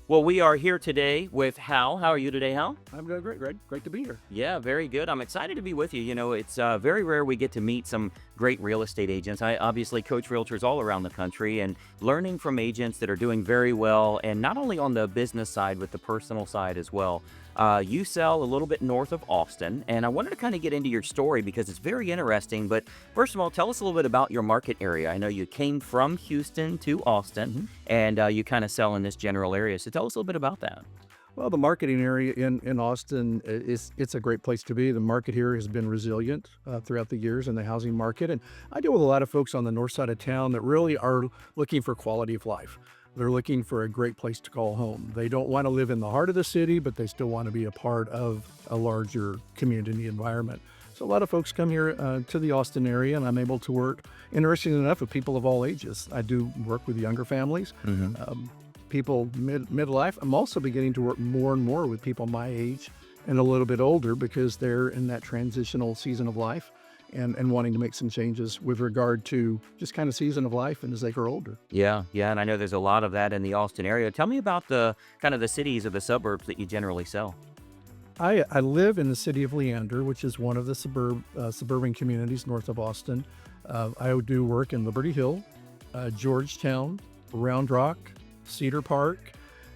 Well, we are here today with Hal. How are you today, Hal? I'm doing great, Greg. Great to be here. Yeah, very good. I'm excited to be with you. You know, it's very rare we get to meet some great real estate agents. I obviously coach realtors all around the country and learning from agents that are doing very well, and not only on the business side, but the personal side as well. You sell a little bit north of Austin, and I wanted to kind of get into your story because it's very interesting. But first of all, tell us a little bit about your market area. I know you came from Houston to Austin, Mhm. and you kind of sell in this general area. So tell us a little bit about that. Well, the marketing area in Austin it's a great place to be. The market here has been resilient throughout the years in the housing market, and I deal with a lot of folks on the north side of town that really are looking for quality of life. They're looking for a great place to call home. They don't want to live in the heart of the city, but they still want to be a part of a larger community environment. So a lot of folks come here to the Austin area, and I'm able to work, interesting enough, with people of all ages. I do work with younger families, Hmm. um, people midlife. I'm also beginning to work more and more with people my age and a little bit older because they're in that transitional season of life and wanting to make some changes with regard to just kind of season of life and as they grow older. Yeah, yeah, and I know there's a lot of that in the Austin area. Tell me about the kind of the cities or the suburbs that you generally sell. I live in the city of Leander, which is one of the suburban communities north of Austin. I do work in Liberty Hill, Georgetown, Round Rock, Cedar Park,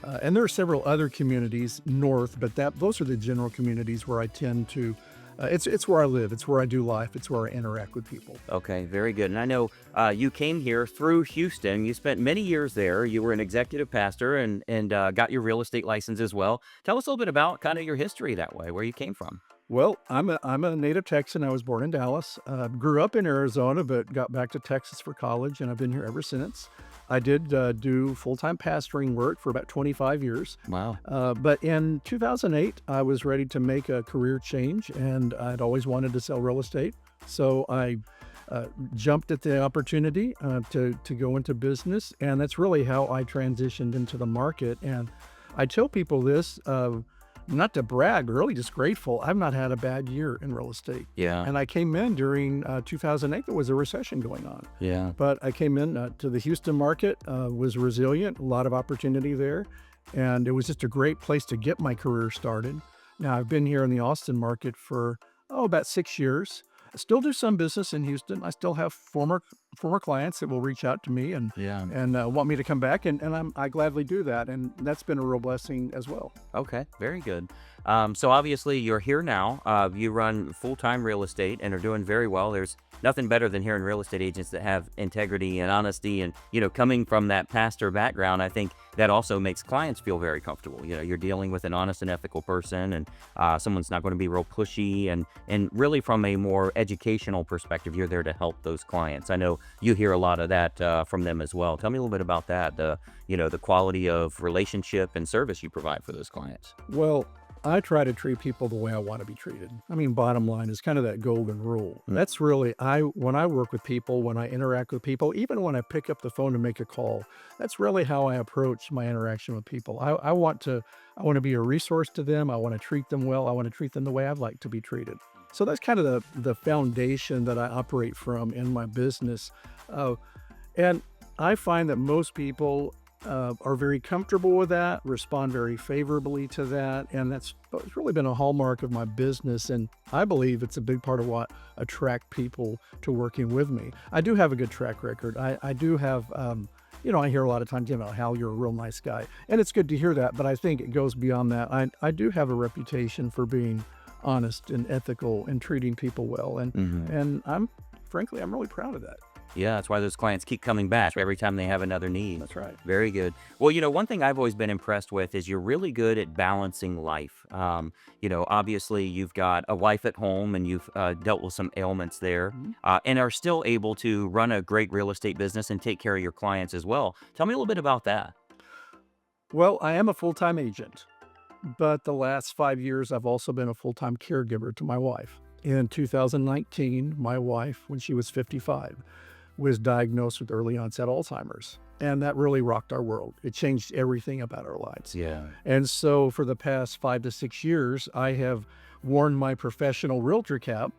and there are several other communities north, but those are the general communities where I tend to. It's where I live. It's where I do life. It's where I interact with people. Okay, very good. And I know you came here through Houston. You spent many years there. You were an executive pastor and got your real estate license as well. Tell us a little bit about kind of your history that way, where you came from. Well, I'm a native Texan. I was born in Dallas. Grew up in Arizona, but got back to Texas for college, and I've been here ever since. I did do full-time pastoring work for about 25 years. Wow. But in 2008, I was ready to make a career change, and I'd always wanted to sell real estate. So I jumped at the opportunity to go into business, and that's really how I transitioned into the market. And I tell people this, not to brag, but really just grateful. I've not had a bad year in real estate. Yeah, And I came in during 2008. There was a recession going on. yeah. But I came in to the Houston market, was resilient, a lot of opportunity there. And it was just a great place to get my career started. Now, I've been here in the Austin market for, about 6 years. I still do some business in Houston. I still have former clients that will reach out to me and Yeah. want me to come back, and I gladly do that. And that's been a real blessing as well. Okay, very good. So obviously you're here now. You run full-time real estate and are doing very well. There's nothing better than hearing real estate agents that have integrity and honesty. And coming from that pastor background, I think that also makes clients feel very comfortable. You're dealing with an honest and ethical person, and someone's not going to be real pushy. And really, from a more educational perspective, you're there to help those clients. I know you hear a lot of that from them as well. Tell me a little bit about that. The quality of relationship and service you provide for those clients. Well, I try to treat people the way I want to be treated. I mean, bottom line is kind of that golden rule. Mm. That's really when I work with people, when I interact with people, even when I pick up the phone to make a call, that's really how I approach my interaction with people. I want to be a resource to them. I want to treat them well. I want to treat them the way I'd like to be treated. So that's kind of the foundation that I operate from in my business. Uh, and I find that most people are very comfortable with that, respond very favorably to that. And it's really been a hallmark of my business. And I believe it's a big part of what attract people to working with me. I do have a good track record. I do have, I hear a lot of times, Hal, you're a real nice guy. And it's good to hear that. But I think it goes beyond that. I do have a reputation for being honest and ethical and treating people well. And, Mhm. and frankly, I'm really proud of that. Yeah, that's why those clients keep coming back every time they have another need. That's right. Very good. Well, one thing I've always been impressed with is you're really good at balancing life. Obviously you've got a wife at home and you've dealt with some ailments there, Mhm. and are still able to run a great real estate business and take care of your clients as well. Tell me a little bit about that. Well, I am a full-time agent, but the last 5 years, I've also been a full-time caregiver to my wife. In 2019, my wife, when she was 55, was diagnosed with early onset Alzheimer's. And that really rocked our world. It changed everything about our lives. Yeah. And so for the past 5 to 6 years, I have worn my professional realtor cap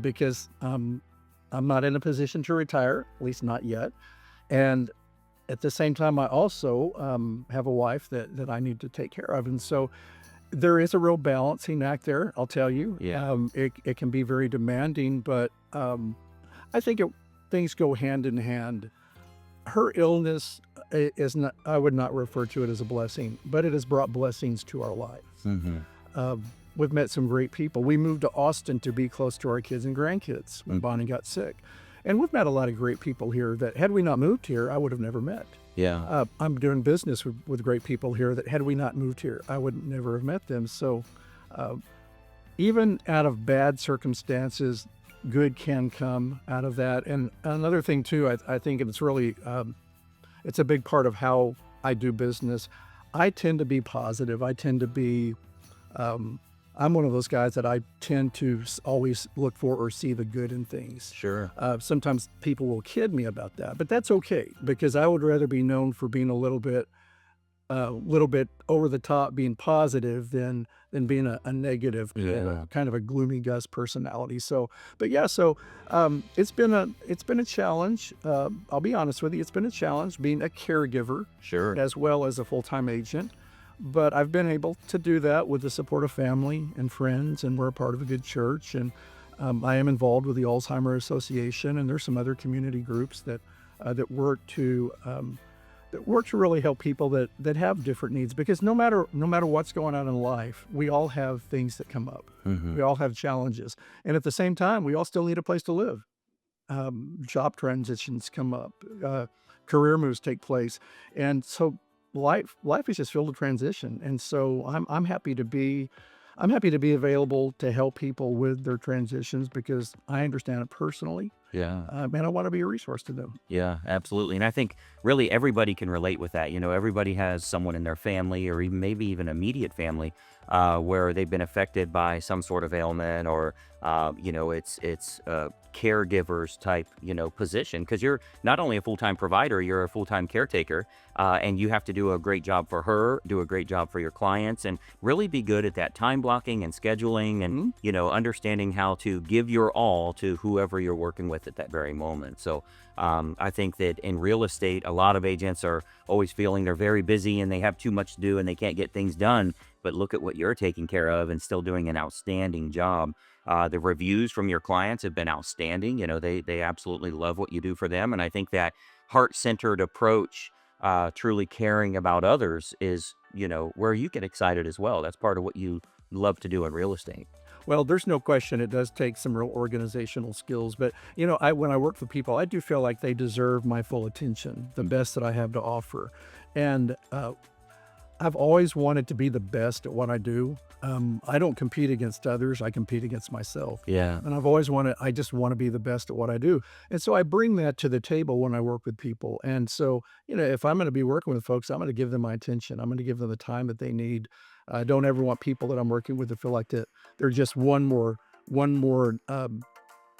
because I'm not in a position to retire, at least not yet. And at the same time, I also have a wife that I need to take care of, and so there is a real balancing act there. I'll tell you, Yeah. it can be very demanding, but I think things go hand in hand. Her illness is not, I would not refer to it as a blessing, but it has brought blessings to our lives. Hmm. Um, we've met some great people. We moved to Austin to be close to our kids and grandkids when Mm. Bonnie got sick. And we've met a lot of great people here that had we not moved here, I would have never met. Yeah. I'm doing business with great people here that had we not moved here, I would never have met them. So uh, even out of bad circumstances, good can come out of that. And another thing too, I think it's really, it's a big part of how I do business. I tend to be positive. I tend to be, I'm one of those guys that I tend to always look for or see the good in things. Sure. Sometimes people will kid me about that, but that's okay because I would rather be known for being a little bit over the top, being positive than being a negative, Yeah. kind of a gloomy Gus personality. So, but yeah, so it's been a challenge. I'll be honest with you, it's been a challenge being a caregiver Sure. as well as a full-time agent. But I've been able to do that with the support of family and friends, and we're a part of a good church. And I am involved with the Alzheimer's Association, and there's some other community groups that work to really help people that have different needs. Because no matter what's going on in life, we all have things that come up. Hmm. We all have challenges, and at the same time, we all still need a place to live. Job transitions come up, career moves take place, and so life is just filled with transition. And so I'm happy to be available to help people with their transitions because I understand it personally, Yeah. and I want to be a resource to them. Yeah, absolutely. And I think really everybody can relate with that. Everybody has someone in their family or even maybe even immediate family where they've been affected by some sort of ailment or, it's caregivers type, position because you're not only a full-time provider, you're a full-time caretaker and you have to do a great job for her, do a great job for your clients and really be good at that time blocking and scheduling and, Mhm. understanding how to give your all to whoever you're working with at that very moment. So, I think that in real estate, a lot of agents are always feeling they're very busy and they have too much to do and they can't get things done. But look at what you're taking care of and still doing an outstanding job. The reviews from your clients have been outstanding. They absolutely love what you do for them. And I think that heart centered approach, truly caring about others, is where you get excited as well. That's part of what you love to do in real estate. Well, there's no question it does take some real organizational skills, but when I work with people, I do feel like they deserve my full attention, the best that I have to offer. And I've always wanted to be the best at what I do. I don't compete against others, I compete against myself. Yeah. And I just want to be the best at what I do. And so I bring that to the table when I work with people. And so, if I'm going to be working with folks, I'm going to give them my attention. I'm going to give them the time that they need. I don't ever want people that I'm working with to feel like that they're just one more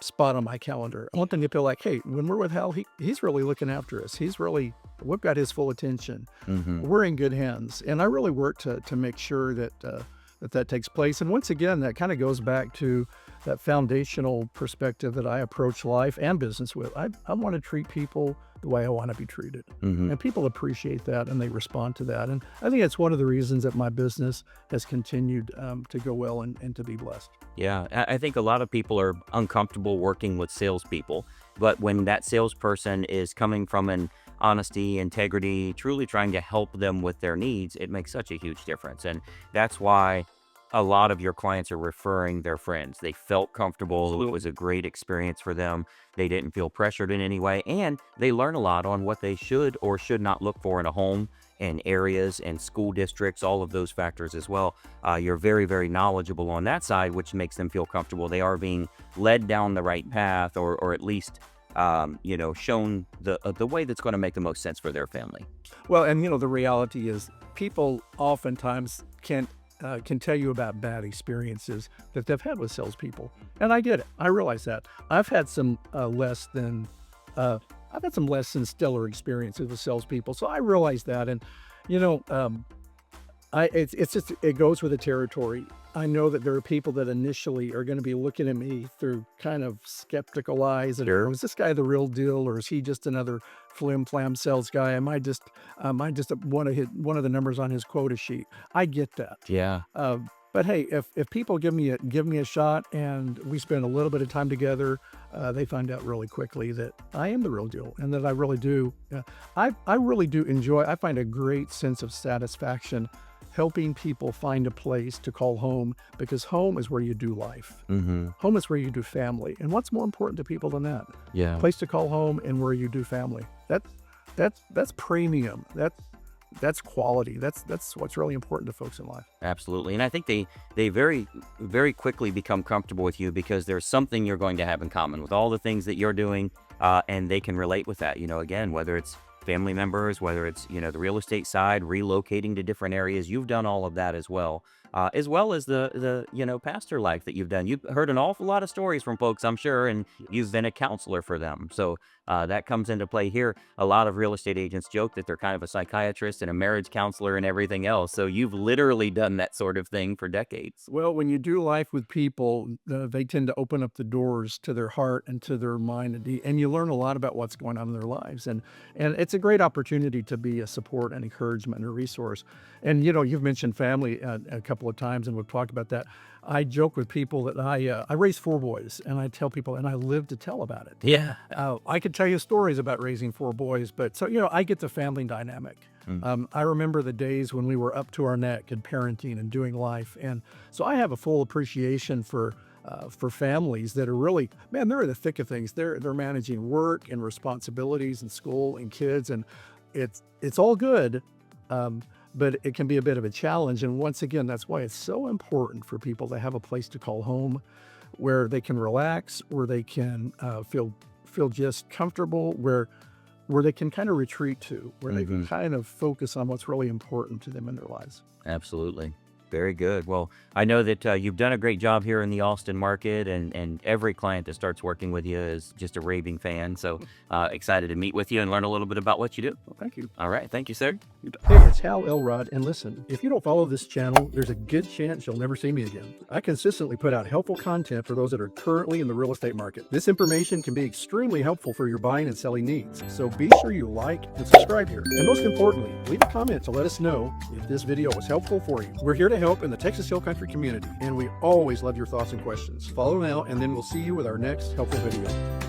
spot on my calendar. I want them to feel like, hey, when we're with Hal, he's really looking after us. We've got his full attention. Hmm. We're in good hands. And I really work to make sure that takes place. And once again, that kind of goes back to that foundational perspective that I approach life and business with. I want to treat people the way I want to be treated. Hmm. And people appreciate that and they respond to that. And I think that's one of the reasons that my business has continued to go well and to be blessed. Yeah, I think a lot of people are uncomfortable working with salespeople, but when that salesperson is coming from an honesty, integrity, truly trying to help them with their needs, it makes such a huge difference. And that's why a lot of your clients are referring their friends. They felt comfortable. It was a great experience for them. They didn't feel pressured in any way. And they learn a lot on what they should or should not look for in a home and areas and school districts, all of those factors as well. You're very, very knowledgeable on that side, which makes them feel comfortable. They are being led down the right path or at least, shown the way that's going to make the most sense for their family. Well, and the reality is people oftentimes can tell you about bad experiences that they've had with salespeople. And I get it. I realize that. I've had some less than stellar experiences with salespeople. So I realize that. And, you know, um, It's just it goes with the territory. I know that there are people that initially are going to be looking at me through kind of skeptical eyes. And Sure. is this guy the real deal, or is he just another flim flam sales guy? Am I just one of the numbers on his quota sheet? I get that. Yeah. Uh, but hey, if people give me a shot and we spend a little bit of time together, they find out really quickly that I am the real deal and that I really do. I really do enjoy. I find a great sense of satisfaction helping people find a place to call home, because home is where you do life. Mm-hmm. Home is where you do family. And what's more important to people than that? Yeah. Place to call home and where you do family. That's premium. That's quality. That's what's really important to folks in life. Absolutely. And I think they very, very quickly become comfortable with you because there's something you're going to have in common with all the things that you're doing, and they can relate with that. Again, whether it's family members, whether it's, the real estate side, relocating to different areas, you've done all of that as well as the pastor life that you've done. You've heard an awful lot of stories from folks, I'm sure, and you've been a counselor for them. So that comes into play here. A lot of real estate agents joke that they're kind of a psychiatrist and a marriage counselor and everything else. So you've literally done that sort of thing for decades. Well, when you do life with people, they tend to open up the doors to their heart and to their mind, and you learn a lot about what's going on in their lives. And it's a great opportunity to be a support and encouragement and a resource. And you've mentioned family a couple of times, and we've talked about that. I joke with people that I raised 4 boys, and I tell people, and I live to tell about it. Yeah. I could tell you stories about raising 4 boys, but so I get the family dynamic. I remember the days when we were up to our neck in parenting and doing life, and so I have a full appreciation for families that are really, man, they're in the thick of things. They're managing work and responsibilities and school and kids, and it's all good, but it can be a bit of a challenge. And once again, that's why it's so important for people to have a place to call home, where they can relax, where they can feel just comfortable, where they can kind of retreat to, where they can kind of focus on what's really important to them in their lives. Absolutely. Very good. Well, I know that you've done a great job here in the Austin market, and every client that starts working with you is just a raving fan. So excited to meet with you and learn a little bit about what you do. Well, thank you. All right. Thank you, sir. Hey, it's Hal Elrod, and listen, if you don't follow this channel, there's a good chance you'll never see me again. I consistently put out helpful content for those that are currently in the real estate market. This information can be extremely helpful for your buying and selling needs, so be sure you like and subscribe here. And most importantly, leave a comment to let us know if this video was helpful for you. We're here to help in the Texas Hill Country community, and we always love your thoughts and questions. Follow now, and then we'll see you with our next helpful video.